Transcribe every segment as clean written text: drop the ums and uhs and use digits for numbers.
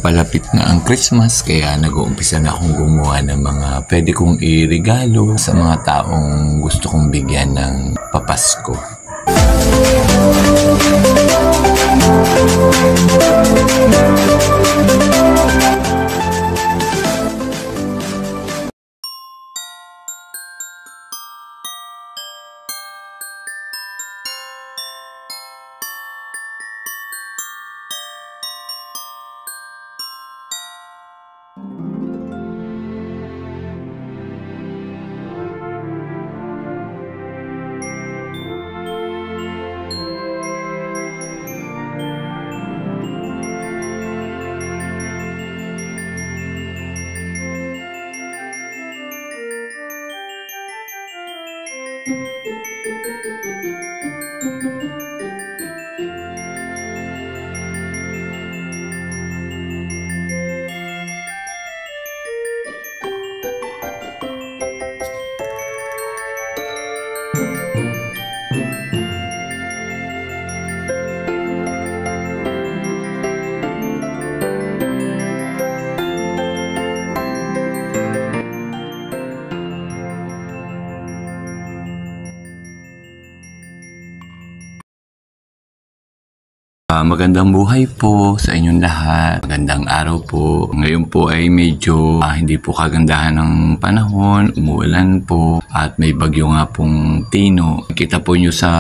Papalapit na ang Christmas kaya nag-uumpisa na akong gumawa ng mga pwede kong iregalo sa mga taong gusto kong bigyan ng papasko. Magandang buhay po sa inyong lahat. Magandang araw po. Ngayon po ay medyo hindi po kagandahan ng panahon. Umuulan po at may bagyo nga pong Tino. Kita po nyo sa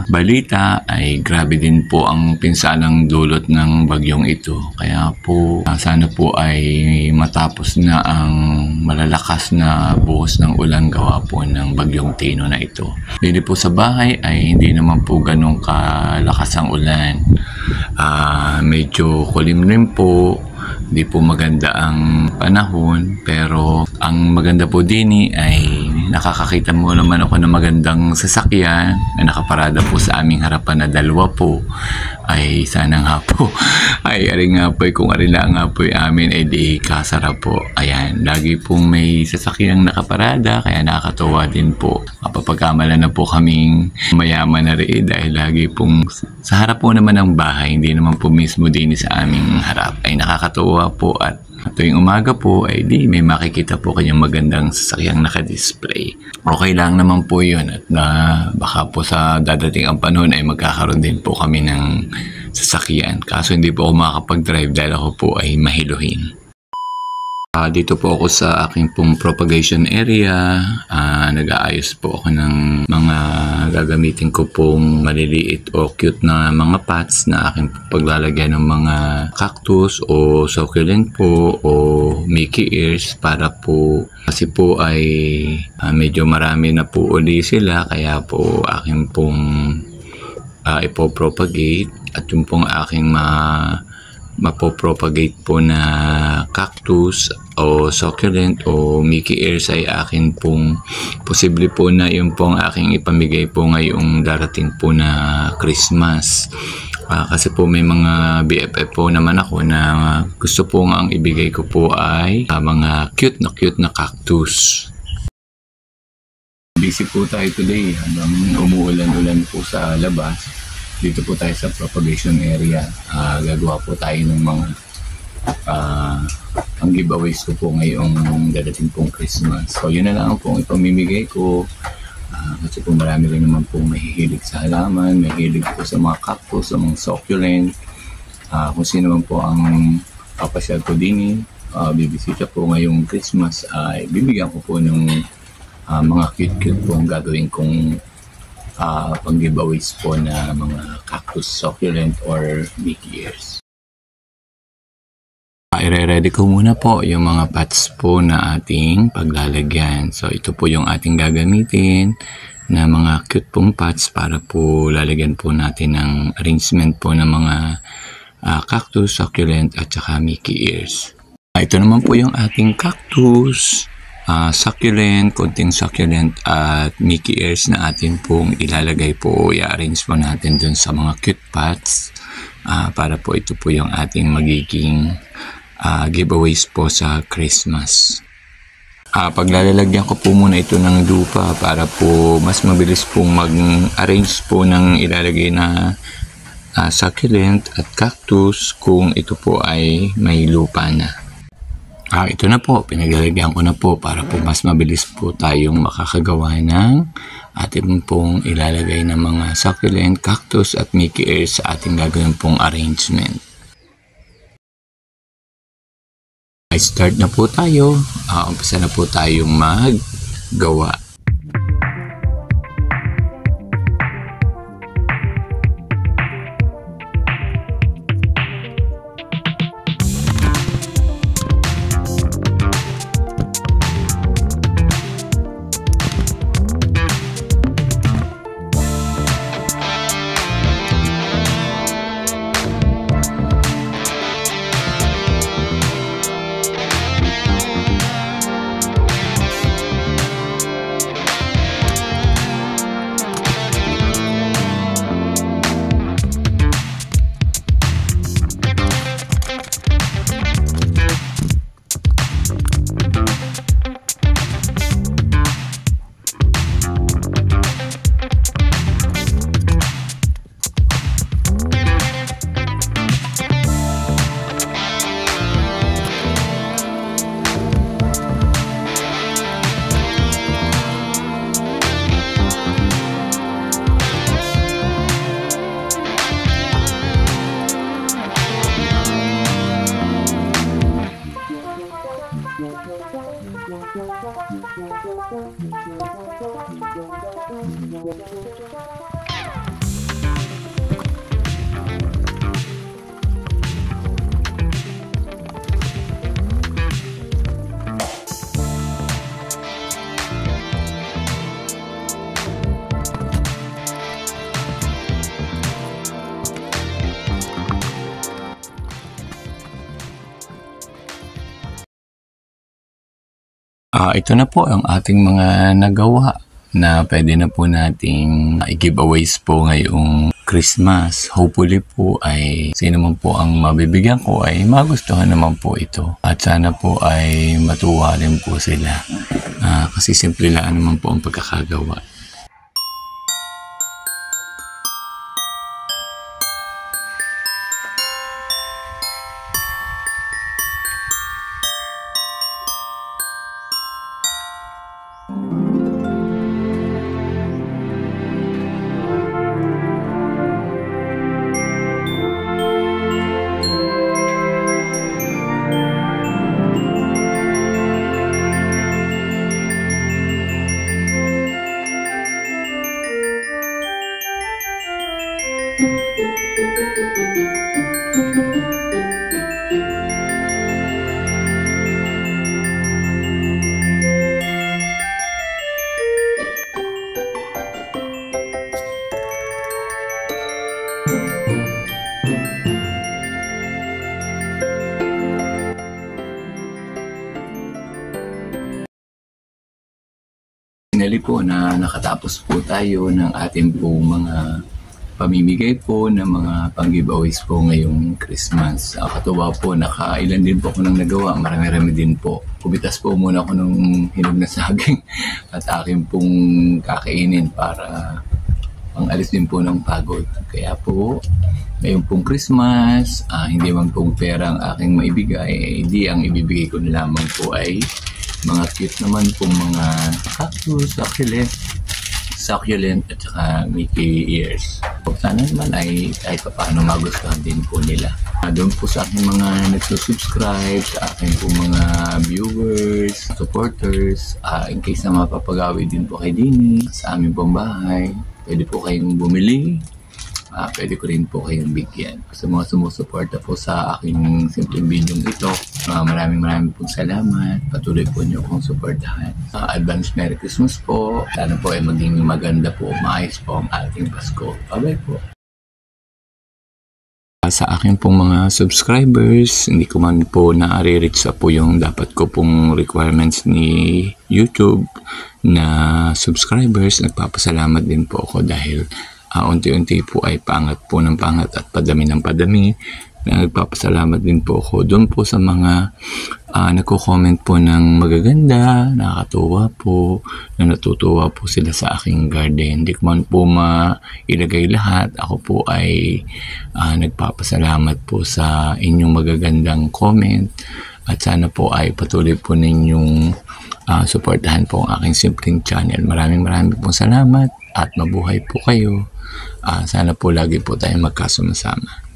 balita ay grabe din po ang pinsalang dulot ng bagyong ito. Kaya po sana po ay matapos na ang malalakas na buhos ng ulan gawa po ng bagyong Tino na ito. Dito po sa bahay ay hindi naman po ganun kalakas ang ulan. Medyo kulimlim po, hindi po maganda ang panahon, pero ang maganda po din ay nakakakita mo naman ako ng magandang sasakyan na nakaparada po sa aming harapan na dalawa po. Ay sana nga po ay ari nga po kung ari lang nga po amin ay di kasarap po. Ayan, lagi pong may sasakyang nakaparada kaya nakakatuwa din po. Mapapagkamala na po kaming mayaman na rin dahil lagi pong sa harap po naman ng bahay, hindi naman po mismo din sa aming harap. Ay nakakatuwa po at tuwing umaga po ay di may makikita po kayong magandang sasakyang nakadisplay. Okay lang naman po yun at baka po sa dadating ang panahon ay magkakaroon din po kami ng sasakyan. Kaso hindi po ako makakapag-drive dahil ako po ay mahiluhin. Dito po ako sa aking pong propagation area. Nag-aayos po ako ng mga gagamitin ko pong maliliit o cute na mga pots na aking paglalagyan ng mga cactus o succulent po o Mickey ears para po kasi po ay medyo marami na po uli sila kaya po aking pong ipopropagate at yung pong aking mapopropagate po na cactus o succulent o Mickey ears ay akin pong posible po na yung pong aking ipamigay po ngayong darating po na Christmas. Kasi po may mga BFF po naman ako na gusto po nga ang ibigay ko po ay mga cute na cactus. Busy po tayo today habang umuulan-ulan po sa labas. Dito po tayo sa propagation area. Gagawa po tayo ng mga ang giveaways ko po ngayong dadating pong Christmas. So yun na lang pong ipamimigay ko. Kasi po marami rin naman pong mahihilig sa halaman, mahihilig po sa mga cactus, sa mga succulent. Kung sino man po ang papasyal ko din, bibisita po ngayong Christmas, ay bibigyan ko po ng mga cute po ang gagawin kong pang-giveaways po na mga cactus, succulent, or Mickey ears. I-ready ko muna po yung mga pots po na ating paglalagyan. So ito po yung ating gagamitin na mga cute pong pots para po lalagyan po natin ng arrangement po ng mga cactus, succulent, at saka Mickey ears. Ito naman po yung ating cactus, succulent, konting succulent at Mickey ears na atin pong ilalagay po, i-arrange po natin dun sa mga cute pots para po ito po yung ating magiging giveaways po sa Christmas. Paglalagyan ko po muna ito ng lupa para po mas mabilis pong mag-arrange po ng ilalagay na succulent at cactus kung ito po ay may lupa na. Ito na po, pinaglalagyan ko na po para po mas mabilis po tayong makakagawa ng ating pong ilalagay ng mga succulent, cactus at Mickey ears sa ating gagawin pong arrangement. Start na po tayo. Umpisa na po tayong maggawa. Ito na po ang ating mga nagawa na pwede na po nating i-giveaways po ngayong Christmas. Hopefully po ay sino man po ang mabibigyan ko ay magustuhan naman po ito. At sana po ay matuwa rin po sila. Kasi simple lang naman po ang pagkakagawa. Finally po na nakatapos po tayo ng ating po mga pamimigay po ng mga pang-giveaways po ngayong Christmas. Katuwa po, nakailan din po ako nang nagawa. Marami-rami din po. Kumitas po muna ako ng hinog na saging at aking pong kakainin para pang-alis din po ng pagod. Kaya po, ngayon pong Christmas, hindi man pong pera ang aking maibigay, hindi ang ibibigay ko na lamang po ay mga cute naman pong mga cactus, succulent at saka Mickey ears. Sana naman ay kahit paano magustuhan din po nila. Doon po sa aking mga nagsusubscribe, sa aking po mga viewers, supporters, in case na mapapagawi din po kay Dini sa aming pong bahay, pwede po kayong bumili. Pwede ko rin po kayong bigyan. Sa mga sumusuporta po sa aking simpleng video ito, maraming pong salamat. Patuloy po niyo akong suportahan. Advance Merry Christmas po. Sana po ay maging maganda po, maayos po ang ating Pasko. Bye-bye po. Sa akin pong mga subscribers, hindi ko man po na-reach po yung dapat ko pong requirements ni YouTube na subscribers. Nagpapasalamat din po ako dahil unti-unti po ay pangat po ng pangat at padami ng padami. Nagpapasalamat din po ako doon po sa mga nagko-comment po ng magaganda, nakakatuwa po, na natutuwa po sila sa aking garden. Hindi ko man po mailagay lahat. Ako po ay nagpapasalamat po sa inyong magagandang comment at sana po ay patuloy po ninyong suportahan po ang aking simpleng channel. Maraming pong salamat at mabuhay po kayo. Sana po lagi po tayo magkasama-sama.